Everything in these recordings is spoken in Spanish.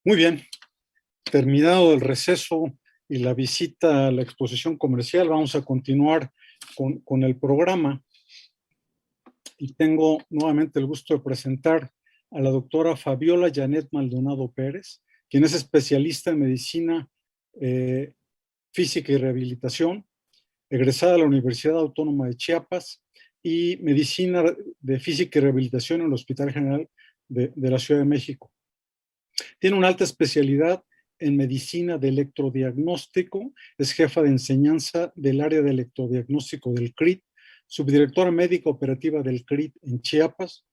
Muy bien, terminado el receso y la visita a la exposición comercial, vamos a continuar con el programa. Y tengo nuevamente el gusto de presentar a la doctora Fabiola Janet Maldonado Pérez, quien es especialista en medicina física y rehabilitación, egresada de la Universidad Autónoma de Chiapas y medicina de física y rehabilitación en el Hospital General de la Ciudad de México. Tiene una alta especialidad en medicina de electrodiagnóstico, es jefa de enseñanza del área de electrodiagnóstico del CRIT, subdirectora médica operativa del CRIT en Chiapas,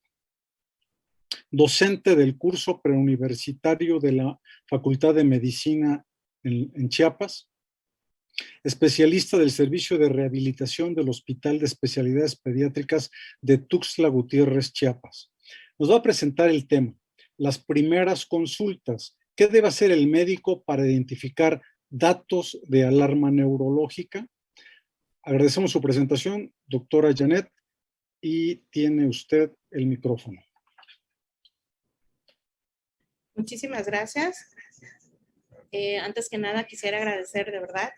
docente del curso preuniversitario de la Facultad de Medicina en Chiapas, especialista del servicio de rehabilitación del Hospital de Especialidades Pediátricas de Tuxtla Gutiérrez, Chiapas. Nos va a presentar el tema, las primeras consultas. ¿Qué debe hacer el médico para identificar datos de alarma neurológica? Agradecemos su presentación, doctora Janet, y tiene usted el micrófono. Muchísimas gracias. Antes que nada, quisiera agradecer de verdad.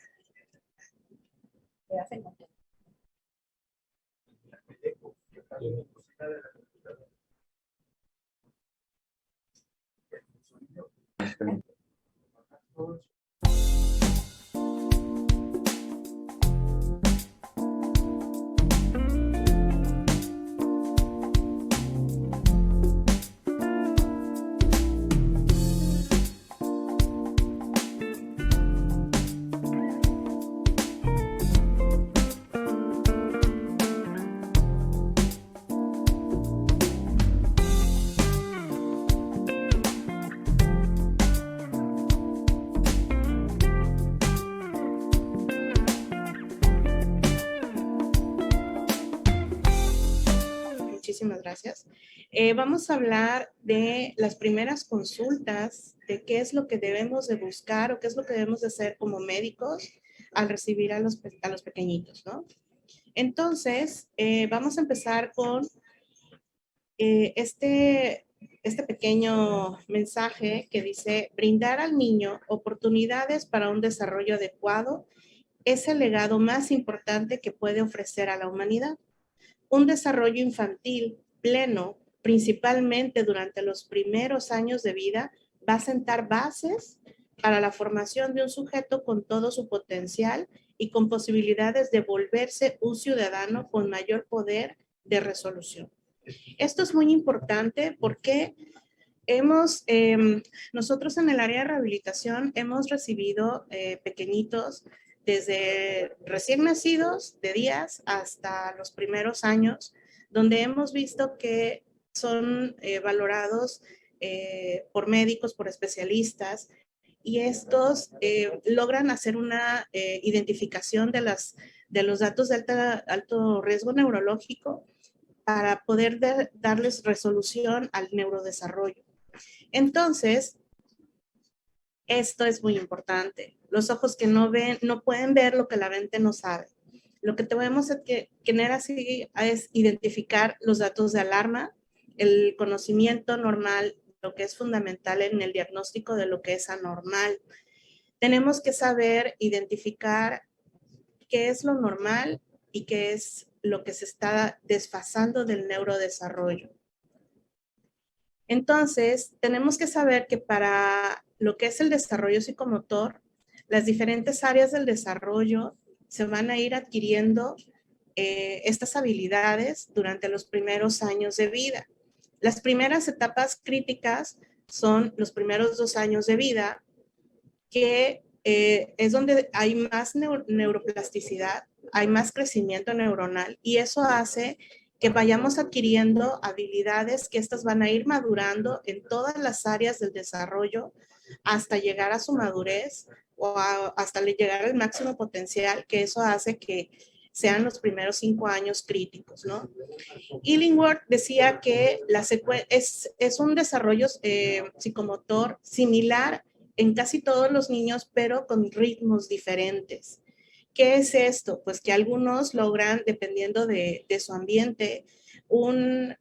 Muchísimas gracias. Vamos a hablar de las primeras consultas, de qué es lo que debemos de buscar o qué es lo que debemos de hacer como médicos al recibir a los pequeñitos, ¿no? Entonces, vamos a empezar con este pequeño mensaje que dice: brindar al niño oportunidades para un desarrollo adecuado es el legado más importante que puede ofrecer a la humanidad. Un desarrollo infantil pleno, principalmente durante los primeros años de vida, va a sentar bases para la formación de un sujeto con todo su potencial y con posibilidades de volverse un ciudadano con mayor poder de resolución. Esto es muy importante porque nosotros en el área de rehabilitación hemos recibido pequeñitos desde recién nacidos de días hasta los primeros años, donde hemos visto que son valorados por médicos, por especialistas, y estos logran hacer una identificación de los datos de alto riesgo neurológico para poder darles resolución al neurodesarrollo. Entonces, esto es muy importante. Los ojos que no ven, no pueden ver lo que la mente no sabe. Lo que tenemos que tener así es identificar los datos de alarma, el conocimiento normal, lo que es fundamental en el diagnóstico de lo que es anormal. Tenemos que saber identificar qué es lo normal y qué es lo que se está desfasando del neurodesarrollo. Entonces, tenemos que saber que para lo que es el desarrollo psicomotor, las diferentes áreas del desarrollo se van a ir adquiriendo estas habilidades durante los primeros años de vida. Las primeras etapas críticas son los primeros 2 años de vida, que es donde hay más neuroplasticidad, hay más crecimiento neuronal, y eso hace que vayamos adquiriendo habilidades que estas van a ir madurando en todas las áreas del desarrollo hasta llegar a su madurez o hasta llegar al máximo potencial, que eso hace que sean los primeros 5 años críticos, ¿no? Illingworth decía que es un desarrollo psicomotor similar en casi todos los niños, pero con ritmos diferentes. ¿Qué es esto? Pues que algunos logran, dependiendo de su ambiente, un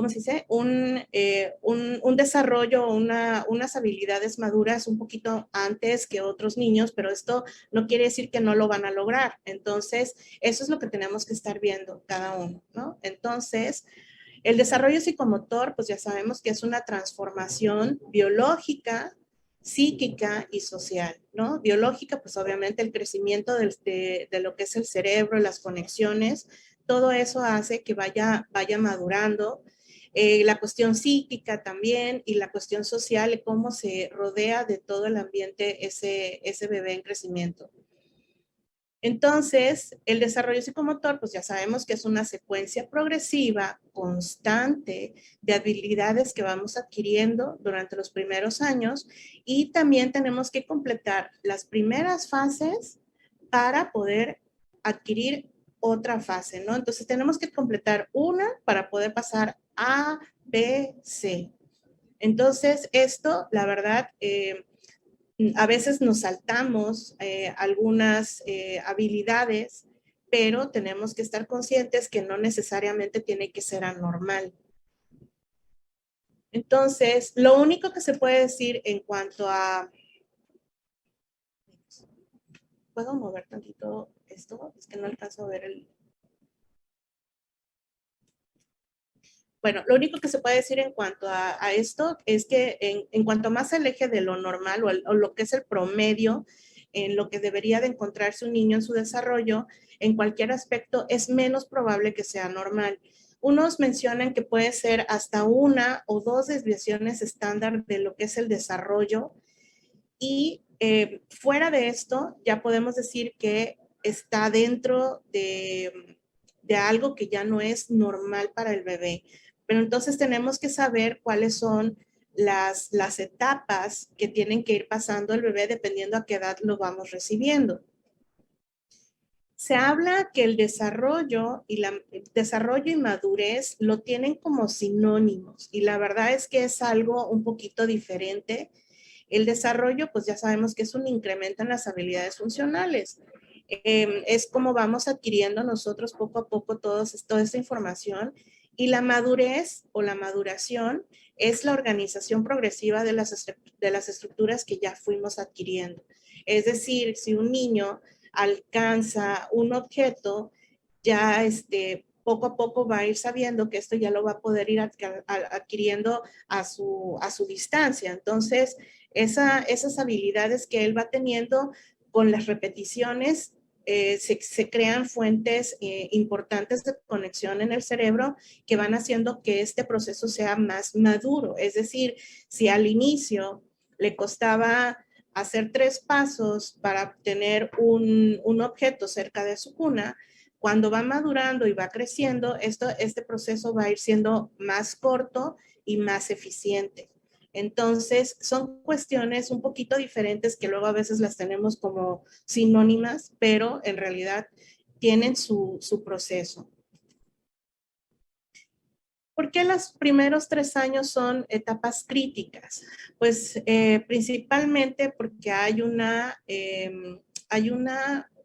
¿cómo se dice? Un desarrollo, unas habilidades maduras un poquito antes que otros niños, pero esto no quiere decir que no lo van a lograr. Entonces, eso es lo que tenemos que estar viendo cada uno, ¿no? Entonces, el desarrollo psicomotor, pues ya sabemos que es una transformación biológica, psíquica y social, ¿no? Biológica, pues obviamente el crecimiento de lo que es el cerebro, las conexiones, todo eso hace que vaya madurando. La cuestión psíquica también y la cuestión social, cómo se rodea de todo el ambiente ese bebé en crecimiento. Entonces, el desarrollo psicomotor, pues ya sabemos que es una secuencia progresiva, constante, de habilidades que vamos adquiriendo durante los primeros años y también tenemos que completar las primeras fases para poder adquirir otra fase, ¿no? Entonces, tenemos que completar una para poder pasar A, B, C. Entonces, esto, la verdad, a veces nos saltamos algunas habilidades, pero tenemos que estar conscientes que no necesariamente tiene que ser anormal. Entonces, lo único que se puede decir en cuanto a... ¿Puedo mover tantito esto? Es que no alcanzo a ver el... Bueno, lo único que se puede decir en cuanto a esto es que en cuanto más se aleje de lo normal o lo que es el promedio, en lo que debería de encontrarse un niño en su desarrollo, en cualquier aspecto, es menos probable que sea normal. Unos mencionan que puede ser hasta una o dos desviaciones estándar de lo que es el desarrollo y fuera de esto ya podemos decir que está dentro de algo que ya no es normal para el bebé. Pero entonces tenemos que saber cuáles son las etapas que tienen que ir pasando el bebé dependiendo a qué edad lo vamos recibiendo. Se habla que el desarrollo y madurez lo tienen como sinónimos y la verdad es que es algo un poquito diferente. El desarrollo, pues ya sabemos que es un incremento en las habilidades funcionales. Es como vamos adquiriendo nosotros poco a poco toda esta información y la madurez o la maduración es la organización progresiva de las estructuras que ya fuimos adquiriendo. Es decir, si un niño alcanza un objeto, ya poco a poco va a ir sabiendo que esto ya lo va a poder ir adquiriendo a su distancia. Entonces, esas habilidades que él va teniendo con las repeticiones, se crean fuentes importantes de conexión en el cerebro que van haciendo que este proceso sea más maduro. Es decir, si al inicio le costaba hacer 3 pasos para tener un objeto cerca de su cuna, cuando va madurando y va creciendo, este proceso va a ir siendo más corto y más eficiente. Entonces, son cuestiones un poquito diferentes que luego a veces las tenemos como sinónimas, pero en realidad tienen su proceso. ¿Por qué los primeros 3 años son etapas críticas? Pues principalmente porque hay una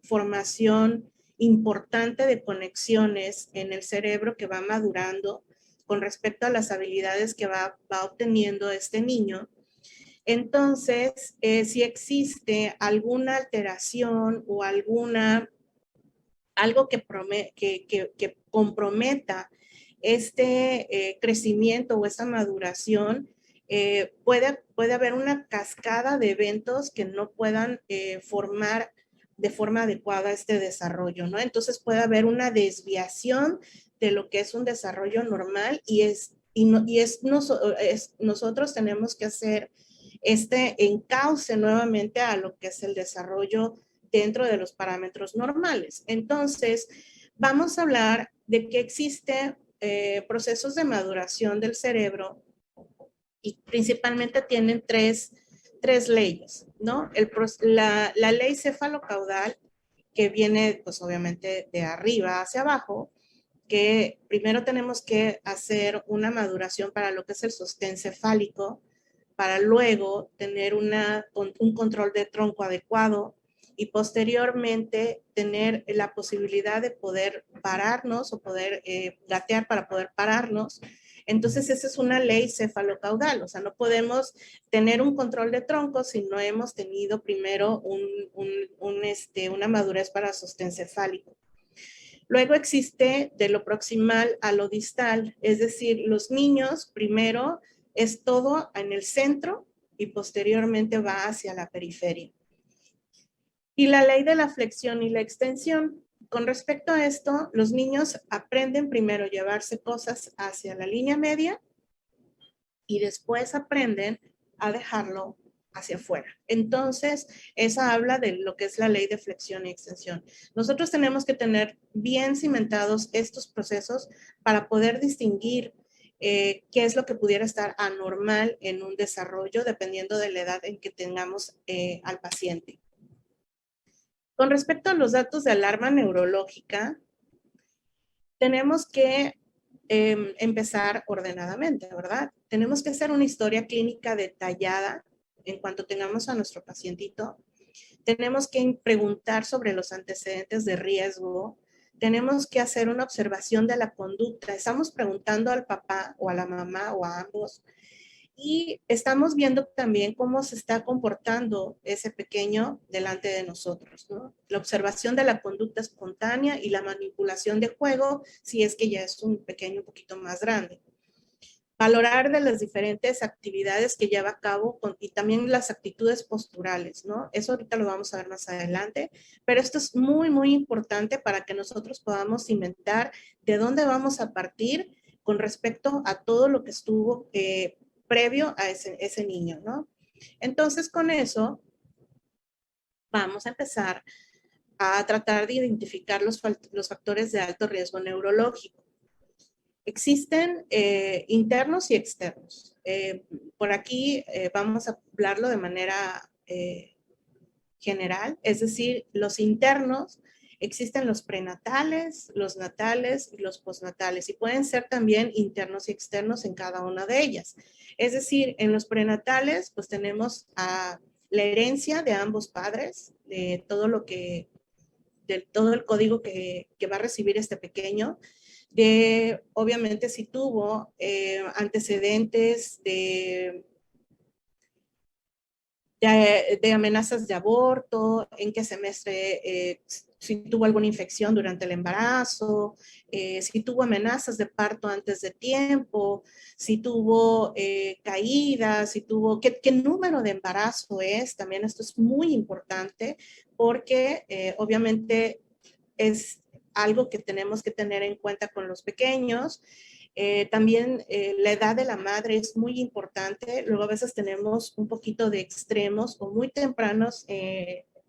formación importante de conexiones en el cerebro que va madurando con respecto a las habilidades que va obteniendo este niño. Entonces, si existe alguna alteración o algo que comprometa este crecimiento o esa maduración, puede haber una cascada de eventos que no puedan formar de forma adecuada este desarrollo, ¿no? Entonces puede haber una desviación de lo que es un desarrollo normal nosotros tenemos que hacer este encauce nuevamente a lo que es el desarrollo dentro de los parámetros normales. Entonces, vamos a hablar de que existen procesos de maduración del cerebro y principalmente tienen tres leyes, ¿no? La ley cefalocaudal, que viene pues obviamente de arriba hacia abajo, que primero tenemos que hacer una maduración para lo que es el sostén cefálico, para luego tener un control de tronco adecuado y posteriormente tener la posibilidad de poder pararnos o poder gatear para poder pararnos. Entonces, esa es una ley cefalocaudal, o sea, no podemos tener un control de tronco si no hemos tenido primero una madurez para sostén cefálico. Luego existe de lo proximal a lo distal, es decir, los niños primero es todo en el centro y posteriormente va hacia la periferia. Y la ley de la flexión y la extensión. Con respecto a esto, los niños aprenden primero a llevarse cosas hacia la línea media y después aprenden a dejarlo hacia afuera. Entonces, esa habla de lo que es la ley de flexión y extensión. Nosotros tenemos que tener bien cimentados estos procesos para poder distinguir qué es lo que pudiera estar anormal en un desarrollo dependiendo de la edad en que tengamos al paciente. Con respecto a los datos de alarma neurológica, tenemos que empezar ordenadamente, ¿verdad? Tenemos que hacer una historia clínica detallada en cuanto tengamos a nuestro pacientito. Tenemos que preguntar sobre los antecedentes de riesgo. Tenemos que hacer una observación de la conducta. Estamos preguntando al papá o a la mamá o a ambos. Y estamos viendo también cómo se está comportando ese pequeño delante de nosotros, ¿no? La observación de la conducta espontánea y la manipulación de juego, si es que ya es un pequeño un poquito más grande. Valorar de las diferentes actividades que lleva a cabo y también las actitudes posturales, ¿no? Eso ahorita lo vamos a ver más adelante, pero esto es muy, muy importante para que nosotros podamos inventar de dónde vamos a partir con respecto a todo lo que estuvo previo a ese niño, ¿no? Entonces, con eso, vamos a empezar a tratar de identificar los factores de alto riesgo neurológico. Existen internos y externos. Por aquí vamos a hablarlo de manera general, es decir, los internos, existen los prenatales, los natales y los postnatales, y pueden ser también internos y externos en cada una de ellas. Es decir, en los prenatales, pues tenemos a la herencia de ambos padres, de todo lo que, de todo el código que va a recibir este pequeño, de obviamente si tuvo antecedentes de amenazas de aborto, en qué semestre, si tuvo alguna infección durante el embarazo, si tuvo amenazas de parto antes de tiempo, si tuvo caídas, si tuvo, qué número de embarazo es, también esto es muy importante porque obviamente es algo que tenemos que tener en cuenta con los pequeños. También la edad de la madre es muy importante. Luego a veces tenemos un poquito de extremos o muy tempranos,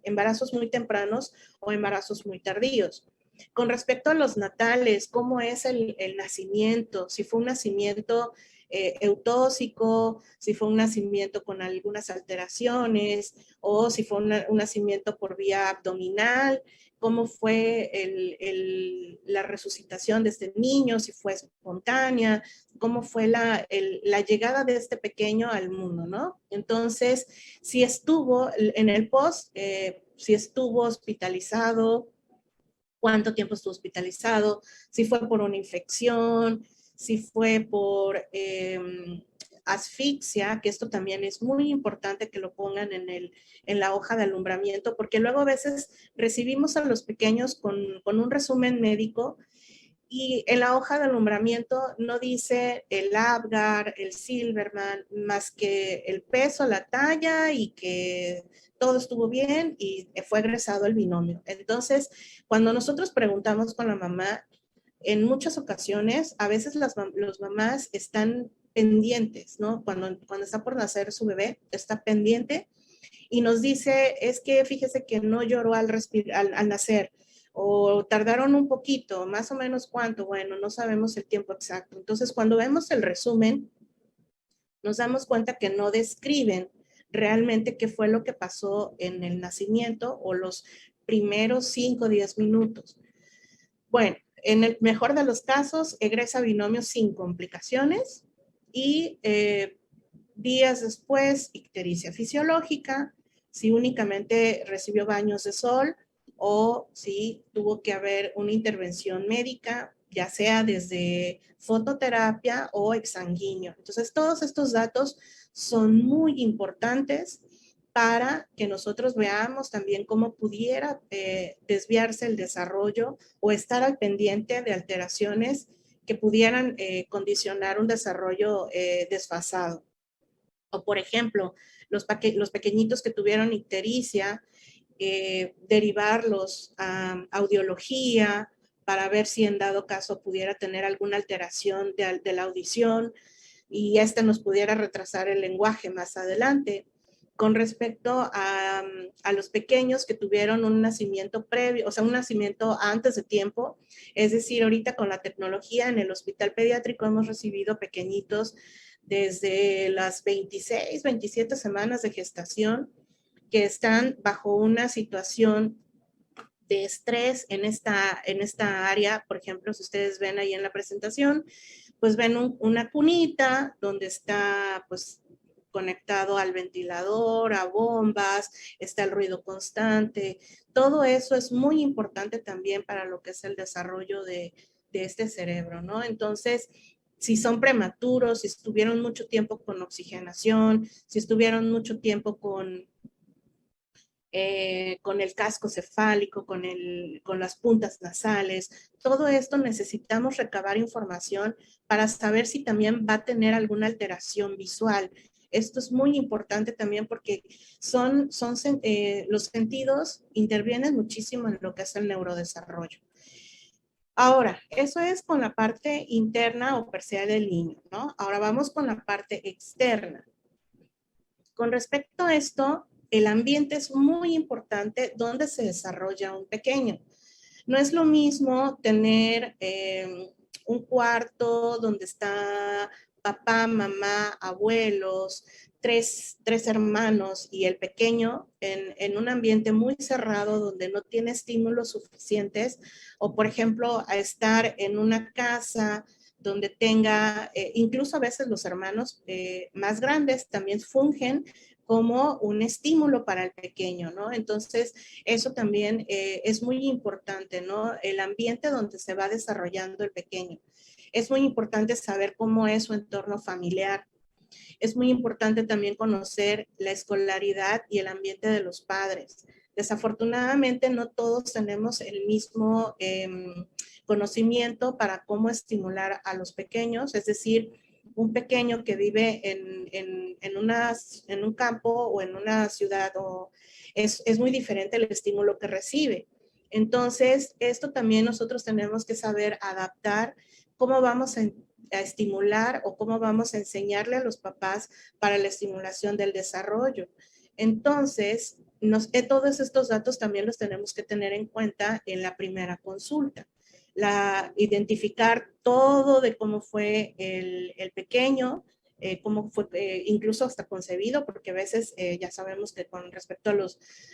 embarazos muy tempranos o embarazos muy tardíos. Con respecto a los natales, ¿cómo es el nacimiento? Si fue un nacimiento eutóxico, si fue un nacimiento con algunas alteraciones o si fue un nacimiento por vía abdominal, cómo fue la resucitación de este niño, si fue espontánea, cómo fue la llegada de este pequeño al mundo, ¿no? Entonces, si estuvo en el post, si estuvo hospitalizado, cuánto tiempo estuvo hospitalizado, si fue por una infección, si fue por asfixia, que esto también es muy importante que lo pongan en la hoja de alumbramiento, porque luego a veces recibimos a los pequeños con un resumen médico y en la hoja de alumbramiento no dice el Apgar, el Silverman, más que el peso, la talla y que todo estuvo bien y fue egresado el binomio. Entonces, cuando nosotros preguntamos con la mamá, en muchas ocasiones, a veces los mamás están pendientes, ¿no? Cuando está por nacer su bebé, está pendiente y nos dice, es que fíjese que no lloró al nacer, o tardaron un poquito, más o menos cuánto, bueno, no sabemos el tiempo exacto. Entonces, cuando vemos el resumen, nos damos cuenta que no describen realmente qué fue lo que pasó en el nacimiento o los primeros 5 o 10 minutos. Bueno, en el mejor de los casos, egresa binomio sin complicaciones y días después, ictericia fisiológica, si únicamente recibió baños de sol o si tuvo que haber una intervención médica ya sea desde fototerapia o exsanguíneo. Entonces, todos estos datos son muy importantes para que nosotros veamos también cómo pudiera desviarse el desarrollo o estar al pendiente de alteraciones que pudieran condicionar un desarrollo desfasado. O por ejemplo, los pequeñitos que tuvieron ictericia, derivarlos a audiología para ver si en dado caso pudiera tener alguna alteración de la audición y esta nos pudiera retrasar el lenguaje más adelante. Con respecto a los pequeños que tuvieron un nacimiento previo, o sea, un nacimiento antes de tiempo, es decir, ahorita con la tecnología en el hospital pediátrico hemos recibido pequeñitos desde las 26, 27 semanas de gestación que están bajo una situación de estrés en esta área. Por ejemplo, si ustedes ven ahí en la presentación, pues ven una cunita donde está pues conectado al ventilador, a bombas, está el ruido constante. Todo eso es muy importante también para lo que es el desarrollo de este cerebro, ¿no? Entonces, si son prematuros, si estuvieron mucho tiempo con oxigenación, si estuvieron mucho tiempo con el casco cefálico, con las puntas nasales. Todo esto necesitamos recabar información para saber si también va a tener alguna alteración visual. Esto es muy importante también porque los sentidos intervienen muchísimo en lo que es el neurodesarrollo. Ahora, eso es con la parte interna o per se del niño, ¿no? Ahora vamos con la parte externa. Con respecto a esto, el ambiente es muy importante donde se desarrolla un pequeño. No es lo mismo tener un cuarto donde está papá, mamá, abuelos, tres hermanos y el pequeño en un ambiente muy cerrado donde no tiene estímulos suficientes, o por ejemplo a estar en una casa donde tenga, incluso a veces los hermanos más grandes también fungen como un estímulo para el pequeño, ¿no? Entonces, eso también es muy importante, ¿no? El ambiente donde se va desarrollando el pequeño. Es muy importante saber cómo es su entorno familiar. Es muy importante también conocer la escolaridad y el ambiente de los padres. Desafortunadamente, no todos tenemos el mismo conocimiento para cómo estimular a los pequeños, es decir, un pequeño que vive en un campo o en una ciudad es muy diferente el estímulo que recibe. Entonces, esto también nosotros tenemos que saber adaptar cómo vamos a estimular o cómo vamos a enseñarle a los papás para la estimulación del desarrollo. Entonces, todos estos datos también los tenemos que tener en cuenta en la primera consulta. Identificar todo de cómo fue el pequeño, cómo fue incluso hasta concebido, porque a veces ya sabemos que con respecto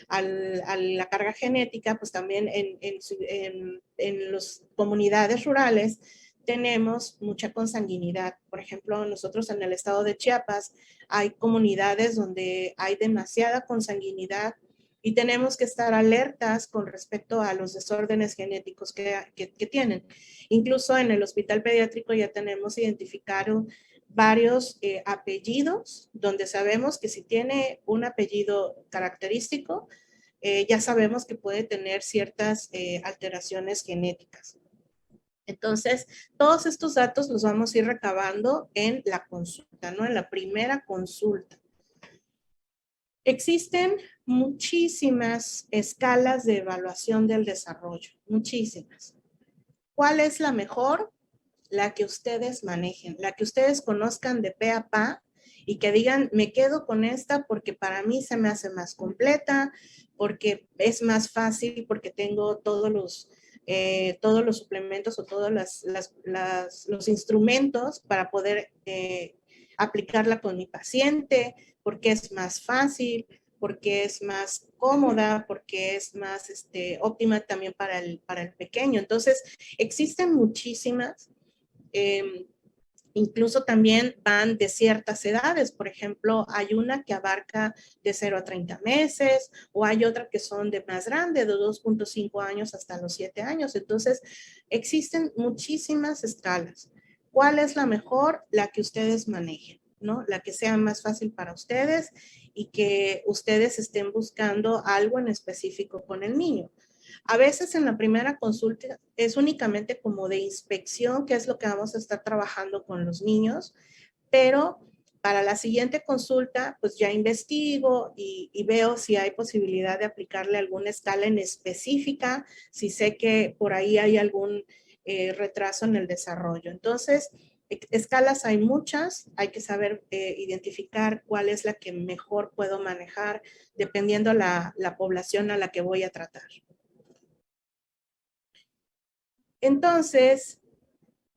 a la carga genética, pues también en las comunidades rurales tenemos mucha consanguinidad. Por ejemplo, nosotros en el estado de Chiapas hay comunidades donde hay demasiada consanguinidad y tenemos que estar alertas con respecto a los desórdenes genéticos que tienen. Incluso en el hospital pediátrico ya tenemos identificado varios apellidos donde sabemos que si tiene un apellido característico, ya sabemos que puede tener ciertas alteraciones genéticas. Entonces, todos estos datos los vamos a ir recabando en la consulta, ¿no? En la primera consulta. Existen muchísimas escalas de evaluación del desarrollo, muchísimas. ¿Cuál es la mejor? La que ustedes manejen, la que ustedes conozcan de pe a pa y que digan, me quedo con esta porque para mí se me hace más completa, porque es más fácil, porque tengo todos los suplementos o todos los instrumentos para poder aplicarla con mi paciente, porque es más fácil, porque es más cómoda, porque es más óptima también para el pequeño. Entonces, existen muchísimas Incluso también van de ciertas edades. Por ejemplo, hay una que abarca de 0 a 30 meses o hay otra que son de más grande, de 2.5 años hasta los 7 años. Entonces, existen muchísimas escalas. ¿Cuál es la mejor? La que ustedes manejen, ¿no? La que sea más fácil para ustedes y que ustedes estén buscando algo en específico con el niño. A veces en la primera consulta es únicamente como de inspección, que es lo que vamos a estar trabajando con los niños, pero para la siguiente consulta, pues ya investigo y veo si hay posibilidad de aplicarle alguna escala en específica, si sé que por ahí hay algún retraso en el desarrollo. Entonces, escalas hay muchas, hay que saber identificar cuál es la que mejor puedo manejar dependiendo la población a la que voy a tratar. Entonces,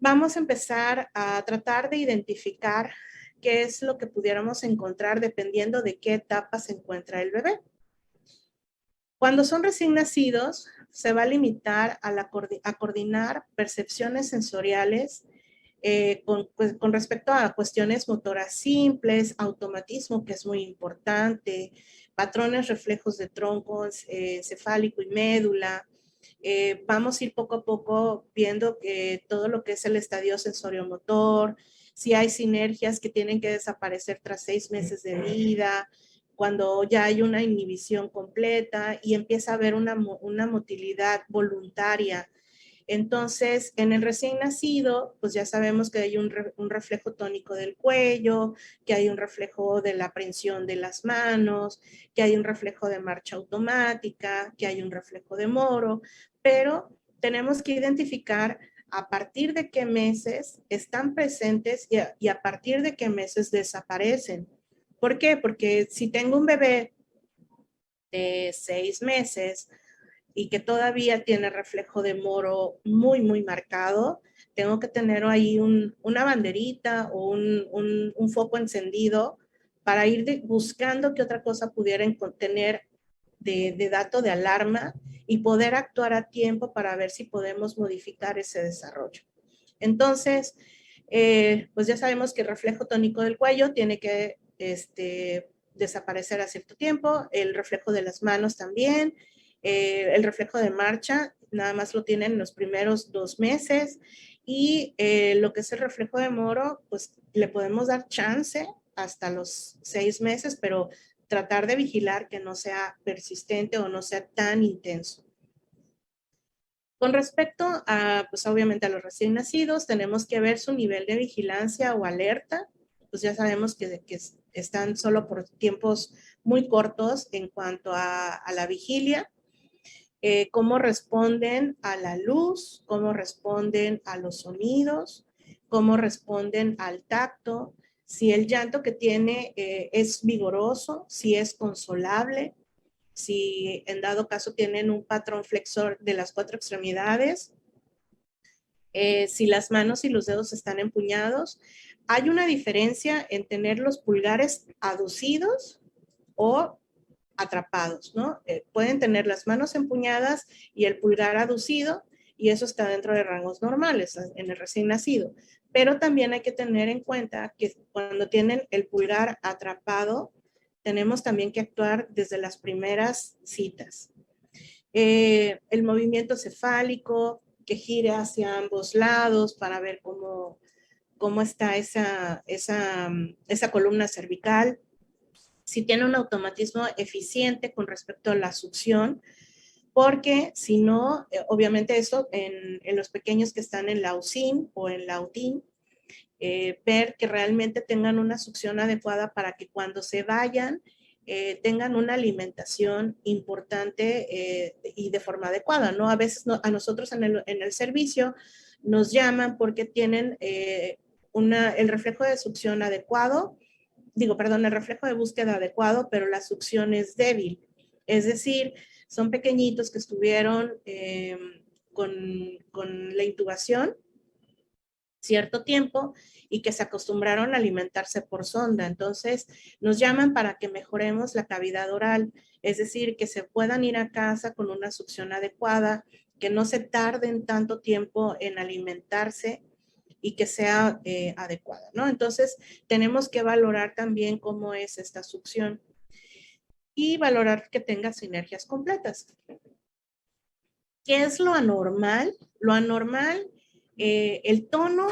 vamos a empezar a tratar de identificar qué es lo que pudiéramos encontrar dependiendo de qué etapa se encuentra el bebé. Cuando son recién nacidos, se va a limitar a coordinar percepciones sensoriales con respecto a cuestiones motoras simples, automatismo, que es muy importante, patrones reflejos de tronco cefálico y médula. Vamos a ir poco a poco viendo que todo lo que es el estadio sensoriomotor, si hay sinergias que tienen que desaparecer tras 6 meses de vida, cuando ya hay una inhibición completa y empieza a haber una motilidad voluntaria. Entonces, en el recién nacido, pues ya sabemos que hay un reflejo tónico del cuello, que hay un reflejo de la prensión de las manos, que hay un reflejo de marcha automática, que hay un reflejo de moro, pero tenemos que identificar a partir de qué meses están presentes y a partir de qué meses desaparecen. ¿Por qué? Porque si tengo un bebé de 6 meses, y que todavía tiene reflejo de moro muy, muy marcado, tengo que tener ahí una banderita o un foco encendido para ir buscando qué otra cosa pudieran contener de dato de alarma y poder actuar a tiempo para ver si podemos modificar ese desarrollo. Entonces, pues ya sabemos que el reflejo tónico del cuello tiene que desaparecer a cierto tiempo, el reflejo de las manos también, el reflejo de marcha nada más lo tienen en los primeros 2 meses y lo que es el reflejo de moro, pues le podemos dar chance hasta los 6 meses, pero tratar de vigilar que no sea persistente o no sea tan intenso. Con respecto a, pues obviamente a los recién nacidos, tenemos que ver su nivel de vigilancia o alerta. Pues ya sabemos que están solo por tiempos muy cortos en cuanto a la vigilia. Cómo responden a la luz, cómo responden a los sonidos, cómo responden al tacto, si el llanto que tiene es vigoroso, si es consolable, si en dado caso tienen un patrón flexor de las 4 extremidades, si las manos y los dedos están empuñados. Hay una diferencia en tener los pulgares aducidos o atrapados, ¿no? Pueden tener las manos empuñadas y el pulgar aducido y eso está dentro de rangos normales en el recién nacido. Pero también hay que tener en cuenta que cuando tienen el pulgar atrapado, tenemos también que actuar desde las primeras citas. El movimiento cefálico, que gire hacia ambos lados para ver cómo está esa columna cervical. Si tiene un automatismo eficiente con respecto a la succión, porque si no, obviamente eso en los pequeños que están en la USIN o en la UTIN, ver que realmente tengan una succión adecuada para que cuando se vayan tengan una alimentación importante y de forma adecuada, ¿no? A veces a nosotros en el servicio nos llaman porque tienen el reflejo de succión adecuado, el reflejo de búsqueda adecuado, pero la succión es débil. Es decir, son pequeñitos que estuvieron con la intubación cierto tiempo y que se acostumbraron a alimentarse por sonda. Entonces, nos llaman para que mejoremos la cavidad oral, es decir, que se puedan ir a casa con una succión adecuada, que no se tarden tanto tiempo en alimentarse y que sea adecuada, ¿no? Entonces, tenemos que valorar también cómo es esta succión y valorar que tenga sinergias completas. ¿Qué es lo anormal? Lo anormal, el tono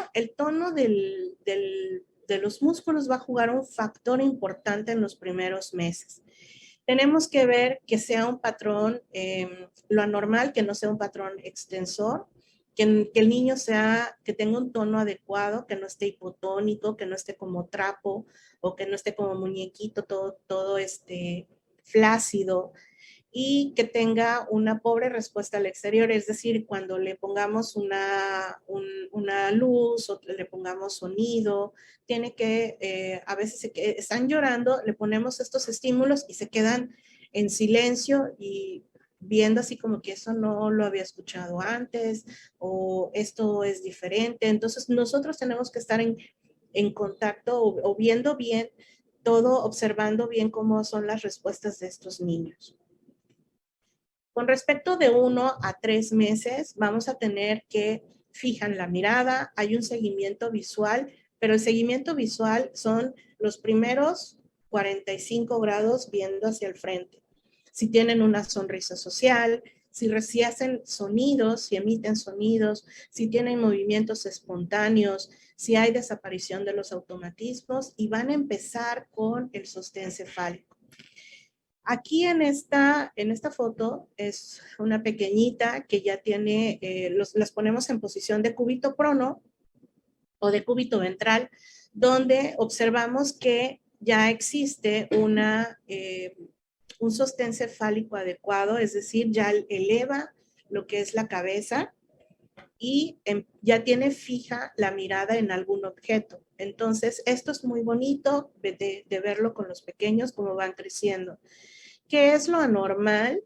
de los músculos va a jugar un factor importante en los primeros meses. Tenemos que ver que sea un patrón, lo anormal, que no sea un patrón extensor, que el niño que tenga un tono adecuado, que no esté hipotónico, que no esté como trapo o que no esté como muñequito, todo flácido, y que tenga una pobre respuesta al exterior, es decir, cuando le pongamos una luz o le pongamos sonido, tiene que, a veces están llorando, le ponemos estos estímulos y se quedan en silencio y viendo así como que eso no lo había escuchado antes o esto es diferente. Entonces nosotros tenemos que estar en contacto o viendo bien todo, observando bien cómo son las respuestas de estos niños. Con respecto de 1 a 3 meses, vamos a tener que fijan la mirada, hay un seguimiento visual, pero el seguimiento visual son los primeros 45 grados viendo hacia el frente. Si tienen una sonrisa social, si hacen sonidos, si emiten sonidos, si tienen movimientos espontáneos, si hay desaparición de los automatismos y van a empezar con el sostén cefálico. Aquí en esta foto es una pequeñita que ya tiene, las ponemos en posición de cúbito prono o de cúbito ventral, donde observamos que ya existe un sostén cefálico adecuado, es decir, ya eleva lo que es la cabeza y ya tiene fija la mirada en algún objeto. Entonces, esto es muy bonito de verlo con los pequeños, cómo van creciendo. ¿Qué es lo anormal?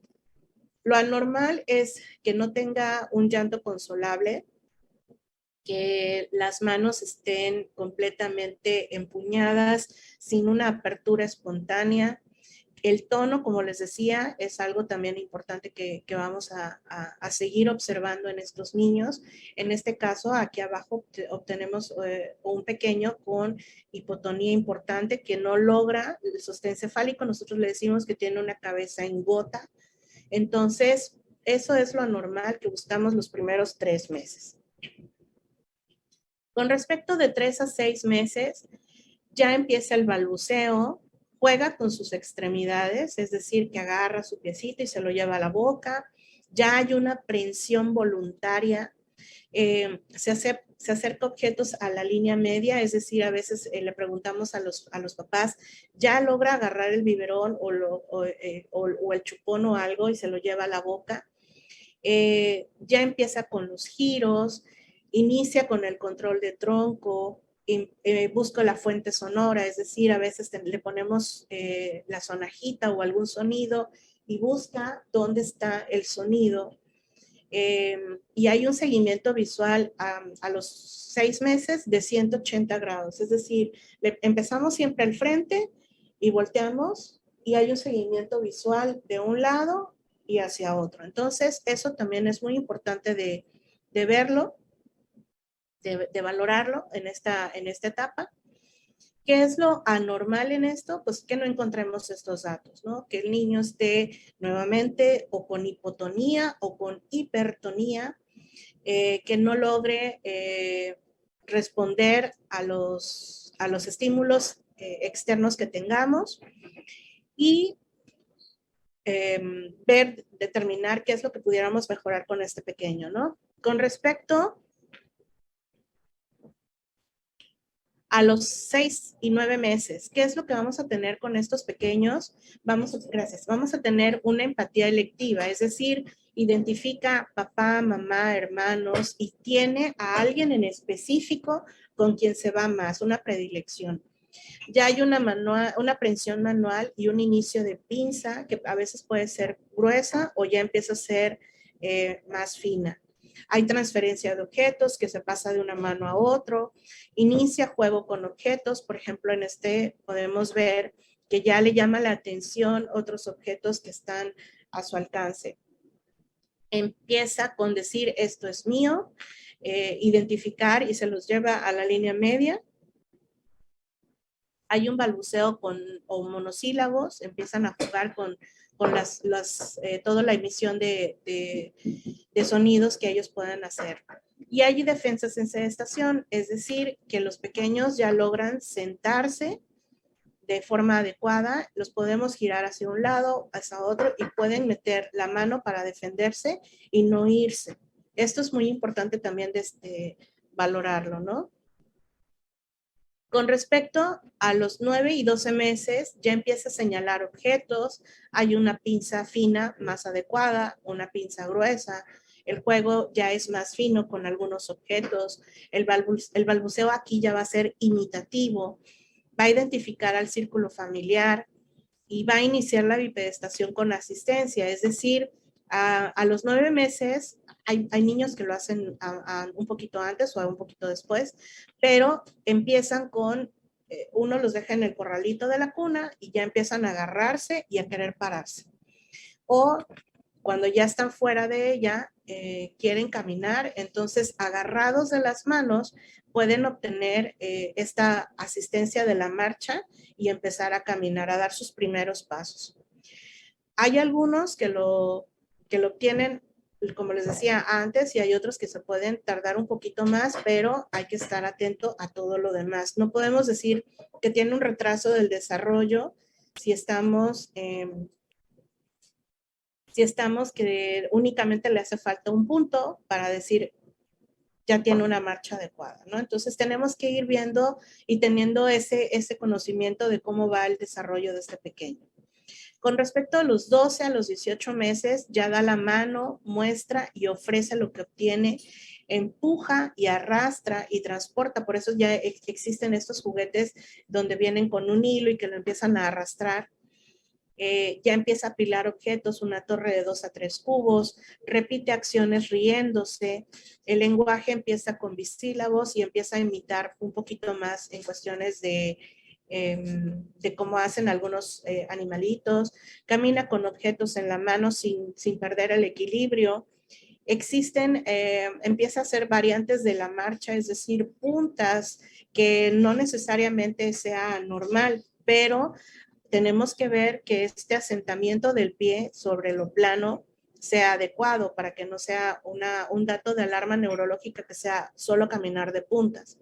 Lo anormal es que no tenga un llanto consolable, que las manos estén completamente empuñadas, sin una apertura espontánea. El tono, como les decía, es algo también importante que vamos a seguir observando en estos niños. En este caso, aquí abajo obtenemos un pequeño con hipotonía importante que no logra el sostén cefálico. Nosotros le decimos que tiene una cabeza en gota. Entonces, eso es lo anormal que buscamos los primeros 3 meses. Con respecto de 3 a 6 meses, ya empieza el balbuceo, juega con sus extremidades, es decir, que agarra su piecito y se lo lleva a la boca. Ya hay una aprehensión voluntaria. Se acerca objetos a la línea media, es decir, a veces le preguntamos a los papás, ¿ya logra agarrar el biberón o el chupón o algo y se lo lleva a la boca? Ya empieza con los giros, inicia con el control de tronco, busco la fuente sonora, es decir, a veces le ponemos la sonajita o algún sonido y busca dónde está el sonido. Y hay un seguimiento visual a los 6 meses de 180 grados, es decir, empezamos siempre al frente y volteamos y hay un seguimiento visual de un lado y hacia otro. Entonces, eso también es muy importante de verlo, de valorarlo en esta etapa. ¿Qué es lo anormal en esto? Pues que no encontremos estos datos, ¿no? Que el niño esté nuevamente o con hipotonía o con hipertonía, que no logre responder a los estímulos externos que tengamos y determinar qué es lo que pudiéramos mejorar con este pequeño, ¿no? Con respecto a los 6 y 9 meses, ¿qué es lo que vamos a tener con estos pequeños? Vamos a tener una empatía electiva, es decir, identifica papá, mamá, hermanos y tiene a alguien en específico con quien se va más, una predilección. Ya hay una aprehensión manual y un inicio de pinza que a veces puede ser gruesa o ya empieza a ser más fina. Hay transferencia de objetos que se pasa de una mano a otro. Inicia juego con objetos. Por ejemplo, en podemos ver que ya le llama la atención otros objetos que están a su alcance. Empieza con decir esto es mío. identificar y se los lleva a la línea media. Hay un balbuceo o monosílabos, empiezan a jugar con toda la emisión de sonidos que ellos puedan hacer. Y hay defensas en sedestación, es decir, que los pequeños ya logran sentarse de forma adecuada, los podemos girar hacia un lado, hacia otro y pueden meter la mano para defenderse y no irse. Esto es muy importante también valorarlo, ¿no? Con respecto a los 9 y 12 meses, ya empieza a señalar objetos, hay una pinza fina más adecuada, una pinza gruesa, el juego ya es más fino con algunos objetos, el balbuceo aquí ya va a ser imitativo, va a identificar al círculo familiar y va a iniciar la bipedestación con asistencia, es decir, a los 9 meses hay niños que lo hacen un poquito antes o un poquito después, pero empiezan con, uno los deja en el corralito de la cuna y ya empiezan a agarrarse y a querer pararse. O cuando ya están fuera de ella, quieren caminar, entonces agarrados de las manos pueden obtener esta asistencia de la marcha y empezar a caminar, a dar sus primeros pasos. Hay algunos que lo obtienen, como les decía antes, y hay otros que se pueden tardar un poquito más, pero hay que estar atento a todo lo demás. No podemos decir que tiene un retraso del desarrollo si estamos que únicamente le hace falta un punto para decir ya tiene una marcha adecuada, ¿no? Entonces tenemos que ir viendo y teniendo ese conocimiento de cómo va el desarrollo de este pequeño. Con respecto a los 12 a los 18 meses, ya da la mano, muestra y ofrece lo que obtiene, empuja y arrastra y transporta. Por eso ya existen estos juguetes donde vienen con un hilo y que lo empiezan a arrastrar. Ya empieza a apilar objetos, una torre de 2 a 3 cubos, repite acciones riéndose, el lenguaje empieza con bisílabos y empieza a imitar un poquito más en cuestiones de cómo hacen algunos animalitos, camina con objetos en la mano sin perder el equilibrio. Existen, empieza a hacer variantes de la marcha, es decir, puntas que no necesariamente sea normal, pero tenemos que ver que este asentamiento del pie sobre lo plano sea adecuado para que no sea un dato de alarma neurológica que sea solo caminar de puntas.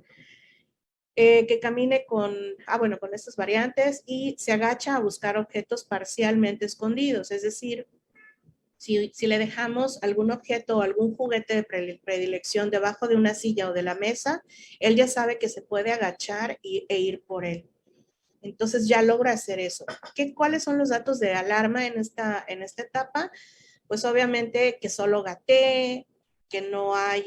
Que camine con estas variantes y se agacha a buscar objetos parcialmente escondidos, es decir, si le dejamos algún objeto o algún juguete de predilección debajo de una silla o de la mesa, él ya sabe que se puede agachar e ir por él. Entonces ya logra hacer eso. ¿Cuáles son los datos de alarma en esta etapa? Pues obviamente que solo gatee, que no hay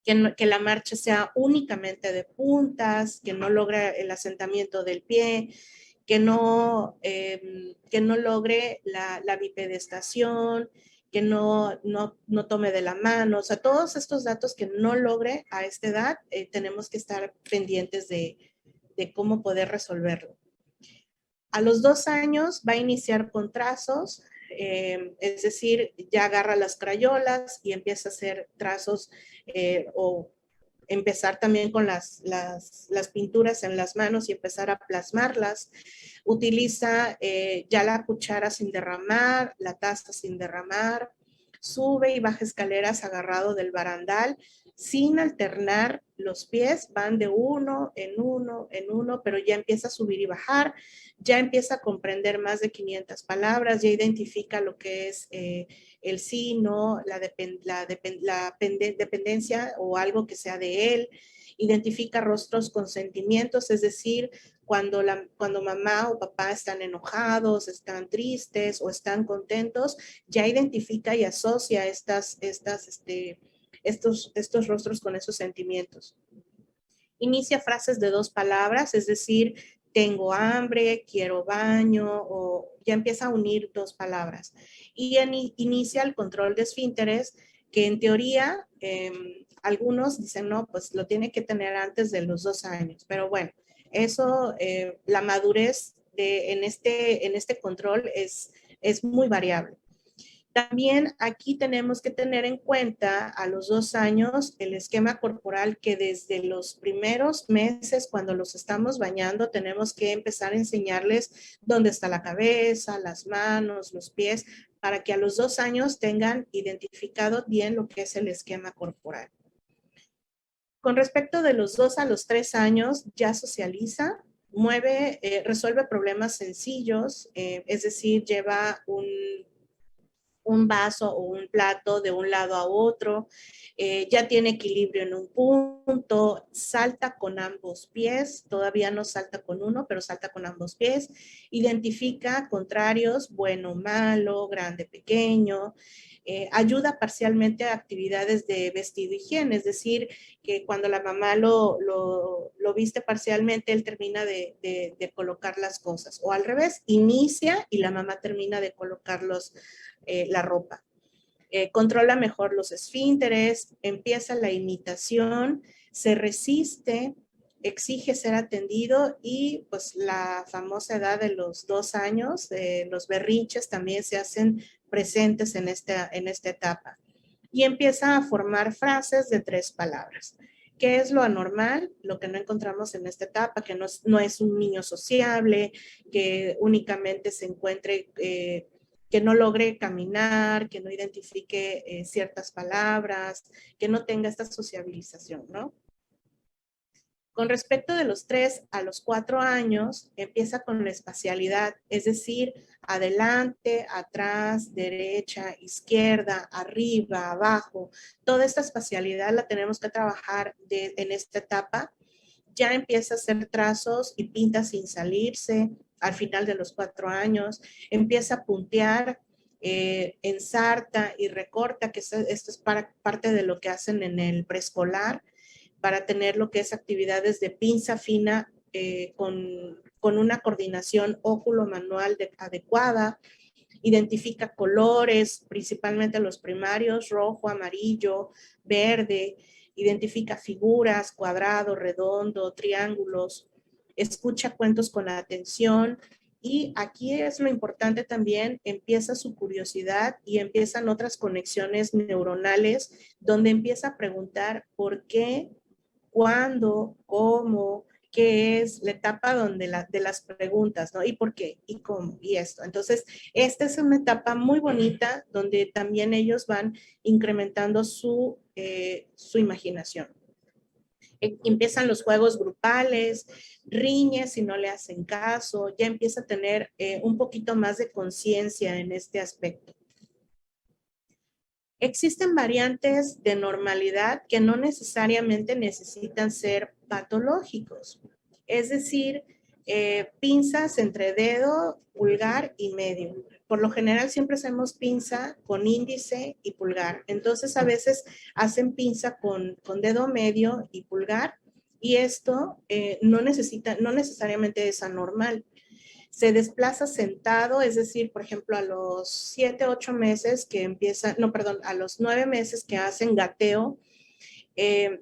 que la marcha sea únicamente de puntas, que no logra el asentamiento del pie, que no logre la bipedestación, que no tome de la mano. O sea, todos estos datos que no logre a esta edad, tenemos que estar pendientes de cómo poder resolverlo. A los 2 años va a iniciar con trazos, es decir, ya agarra las crayolas y empieza a hacer trazos o empezar también con las pinturas en las manos y empezar a plasmarlas. Utiliza ya la cuchara sin derramar, la taza sin derramar, sube y baja escaleras agarrado del barandal, sin alternar los pies, van de uno en uno, pero ya empieza a subir y bajar, ya empieza a comprender más de 500 palabras, ya identifica lo que es el sí, no, la dependencia o algo que sea de él, identifica rostros con sentimientos, es decir, cuando mamá o papá están enojados, están tristes o están contentos, ya identifica y asocia estos rostros con esos sentimientos. Inicia frases de 2 palabras, es decir, tengo hambre, quiero baño, o ya empieza a unir 2 palabras. Y inicia el control de esfínteres, que en teoría, algunos dicen, no, pues lo tiene que tener antes de los 2 años. Pero bueno, eso, la madurez en este control es muy variable. También aquí tenemos que tener en cuenta a los 2 años el esquema corporal, que desde los primeros meses cuando los estamos bañando tenemos que empezar a enseñarles dónde está la cabeza, las manos, los pies, para que a los 2 años tengan identificado bien lo que es el esquema corporal. Con respecto de los 2 a los 3 años, ya socializa, mueve, resuelve problemas sencillos, es decir, lleva un vaso o un plato de un lado a otro, ya tiene equilibrio en un punto, salta con ambos pies, todavía no salta con uno, pero salta con ambos pies, identifica contrarios, bueno, malo, grande, pequeño, ayuda parcialmente a actividades de vestido y higiene, es decir, que cuando la mamá lo viste parcialmente, él termina de colocar las cosas, o al revés, inicia y la mamá termina de colocar la ropa. Controla mejor los esfínteres, empieza la imitación, se resiste, exige ser atendido y pues la famosa edad de los 2 años, los berrinches también se hacen presentes en esta etapa. Y empieza a formar frases de 3 palabras. ¿Qué es lo anormal? Lo que no encontramos en esta etapa, que no es un niño sociable, que únicamente se encuentre, que no logre caminar, que no identifique ciertas palabras, que no tenga esta sociabilización, ¿no? Con respecto de los 3 a los 4 años, empieza con la espacialidad, es decir, adelante, atrás, derecha, izquierda, arriba, abajo. Toda esta espacialidad la tenemos que trabajar en esta etapa. Ya empieza a hacer trazos y pinta sin salirse al final de los 4 años. Empieza a puntear, ensarta y recorta, que esto es parte de lo que hacen en el preescolar, para tener lo que es actividades de pinza fina con una coordinación óculo-manual adecuada. Identifica colores, principalmente los primarios, rojo, amarillo, verde. Identifica figuras, cuadrado, redondo, triángulos. Escucha cuentos con atención. Y aquí es lo importante también, empieza su curiosidad y empiezan otras conexiones neuronales donde empieza a preguntar por qué, cuándo, cómo, qué es la etapa donde de las preguntas, ¿no? ¿Y por qué? ¿Y cómo? Y esto. Entonces, esta es una etapa muy bonita donde también ellos van incrementando su imaginación. Empiezan los juegos grupales, riñe si no le hacen caso, ya empieza a tener un poquito más de conciencia en este aspecto. Existen variantes de normalidad que no necesariamente necesitan ser patológicos. Es decir, pinzas entre dedo, pulgar y medio. Por lo general siempre hacemos pinza con índice y pulgar. Entonces a veces hacen pinza con dedo medio y pulgar y esto no necesariamente es anormal. Se desplaza sentado, es decir, por ejemplo, a los 7, 8 meses que empiezan, no, perdón, a los 9 meses que hacen gateo,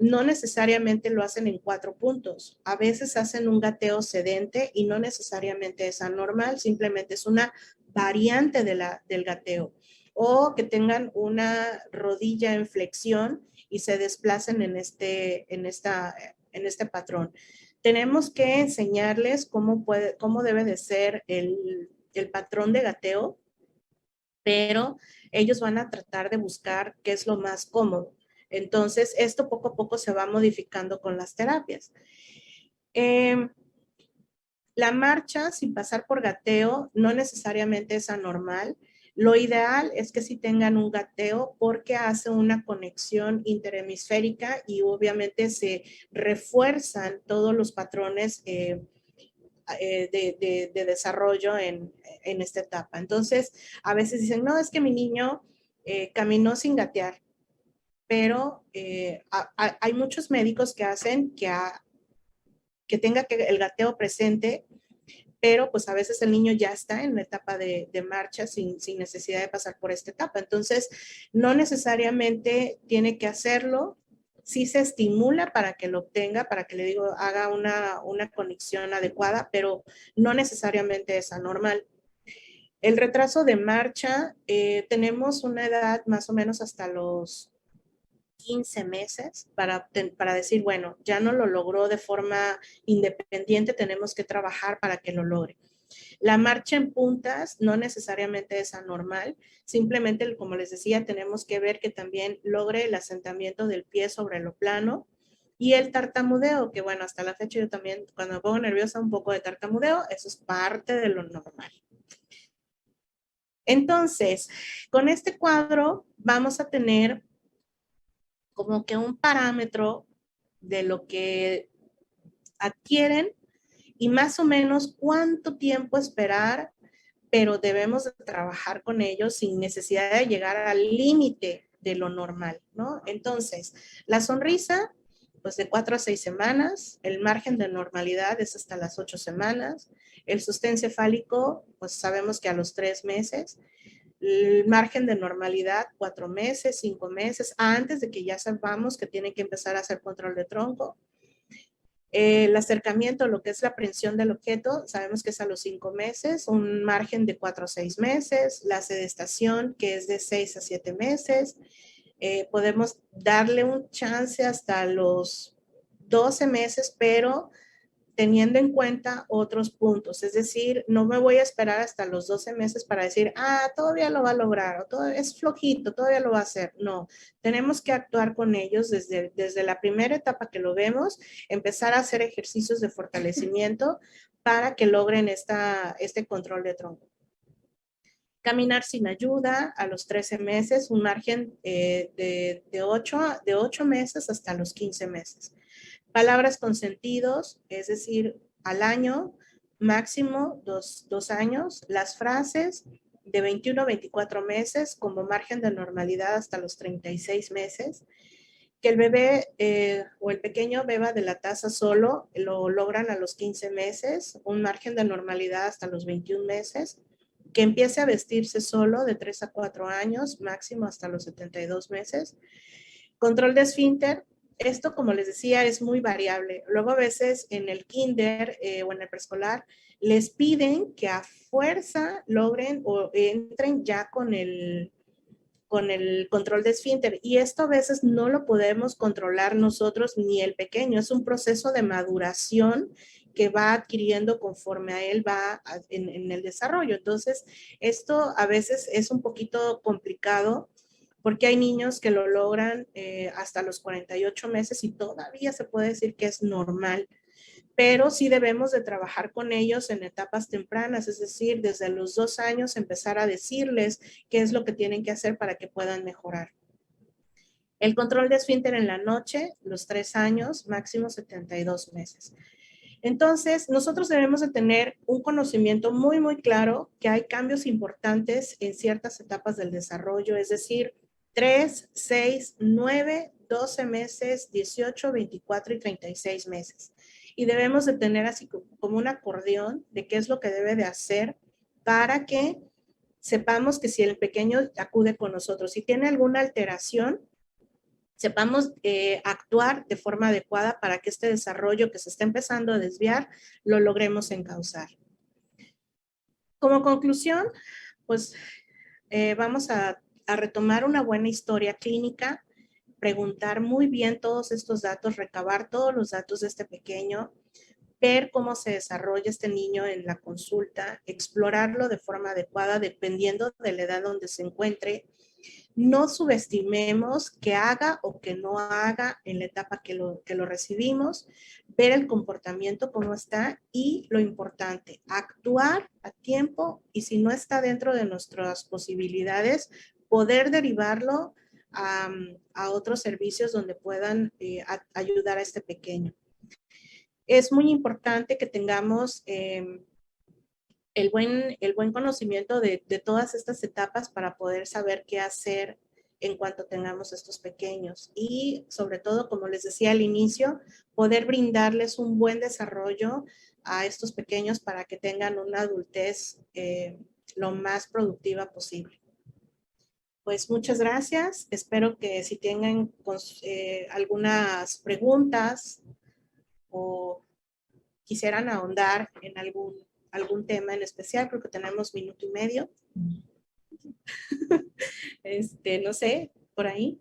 no necesariamente lo hacen en 4 puntos. A veces hacen un gateo sedente y no necesariamente es anormal, simplemente es una variante del gateo. O que tengan una rodilla en flexión y se desplacen en este patrón. Tenemos que enseñarles cómo debe de ser el patrón de gateo, pero ellos van a tratar de buscar qué es lo más cómodo. Entonces, esto poco a poco se va modificando con las terapias. La marcha sin pasar por gateo no necesariamente es anormal. Lo ideal es que sí tengan un gateo porque hace una conexión interhemisférica y obviamente se refuerzan todos los patrones de desarrollo en esta etapa. Entonces, a veces dicen, no, es que mi niño caminó sin gatear, pero hay muchos médicos que hacen que tenga el gateo presente, pero pues a veces el niño ya está en la etapa de marcha sin necesidad de pasar por esta etapa. Entonces, no necesariamente tiene que hacerlo, sí se estimula para que lo obtenga, para que le digo, haga una conexión adecuada, pero no necesariamente es anormal. El retraso de marcha, tenemos una edad más o menos hasta los 15 meses para decir, bueno, ya no lo logró de forma independiente, tenemos que trabajar para que lo logre. La marcha en puntas no necesariamente es anormal, simplemente, como les decía, tenemos que ver que también logre el asentamiento del pie sobre lo plano y el tartamudeo, que bueno, hasta la fecha yo también, cuando me pongo nerviosa, un poco de tartamudeo, eso es parte de lo normal. Entonces, con este cuadro vamos a tener como que un parámetro de lo que adquieren y más o menos cuánto tiempo esperar, pero debemos de trabajar con ellos sin necesidad de llegar al límite de lo normal, ¿no? Entonces, la sonrisa, pues de 4 a 6 semanas, el margen de normalidad es hasta las 8 semanas, el sostén cefálico, pues sabemos que a los 3 meses, el margen de normalidad 4 meses, 5 meses, antes de que ya sepamos que tiene que empezar a hacer control de tronco. El acercamiento, lo que es la aprehensión del objeto, sabemos que es a los 5 meses, un margen de 4 a 6 meses, la sedestación que es de 6 a 7 meses, podemos darle un chance hasta los 12 meses, pero teniendo en cuenta otros puntos, es decir, no me voy a esperar hasta los 12 meses para decir, todavía lo va a lograr, o todo es flojito, todavía lo va a hacer. No, tenemos que actuar con ellos desde la primera etapa que lo vemos, empezar a hacer ejercicios de fortalecimiento para que logren este control de tronco. Caminar sin ayuda a los 13 meses, un margen de 8 meses hasta los 15 meses. Palabras con sentidos, es decir, al año, máximo 2 años. Las frases de 21 a 24 meses como margen de normalidad hasta los 36 meses. Que el bebé o el pequeño beba de la taza solo, lo logran a los 15 meses, un margen de normalidad hasta los 21 meses. Que empiece a vestirse solo de 3 a 4 años, máximo hasta los 72 meses. Control de esfínter, esto, como les decía, es muy variable. Luego a veces en el kinder o en el preescolar les piden que a fuerza logren o entren ya con el control de esfínter. Y esto a veces no lo podemos controlar nosotros ni el pequeño. Es un proceso de maduración que va adquiriendo conforme a él va en el desarrollo. Entonces, esto a veces es un poquito complicado porque hay niños que lo logran hasta los 48 meses y todavía se puede decir que es normal, pero sí debemos de trabajar con ellos en etapas tempranas, es decir, desde los 2 años empezar a decirles qué es lo que tienen que hacer para que puedan mejorar. El control de esfínter en la noche, los 3 años, máximo 72 meses. Entonces, nosotros debemos de tener un conocimiento muy, muy claro que hay cambios importantes en ciertas etapas del desarrollo, es decir, 3, 6, 9, 12 meses, 18, 24 y 36 meses. Y debemos de tener así como un acordeón de qué es lo que debe de hacer para que sepamos que si el pequeño acude con nosotros, si tiene alguna alteración, sepamos actuar de forma adecuada para que este desarrollo que se está empezando a desviar lo logremos encauzar. Como conclusión, pues vamos a retomar una buena historia clínica, preguntar muy bien todos estos datos, recabar todos los datos de este pequeño, ver cómo se desarrolla este niño en la consulta, explorarlo de forma adecuada dependiendo de la edad donde se encuentre. No subestimemos que haga o que no haga en la etapa que lo recibimos, ver el comportamiento cómo está y lo importante, actuar a tiempo y si no está dentro de nuestras posibilidades, poder derivarlo a otros servicios donde puedan ayudar a este pequeño. Es muy importante que tengamos el buen conocimiento de todas estas etapas para poder saber qué hacer en cuanto tengamos estos pequeños. Y sobre todo, como les decía al inicio, poder brindarles un buen desarrollo a estos pequeños para que tengan una adultez lo más productiva posible. Pues muchas gracias. Espero que si tengan algunas preguntas o quisieran ahondar en algún tema en especial, creo que tenemos minuto y medio. No sé, por ahí.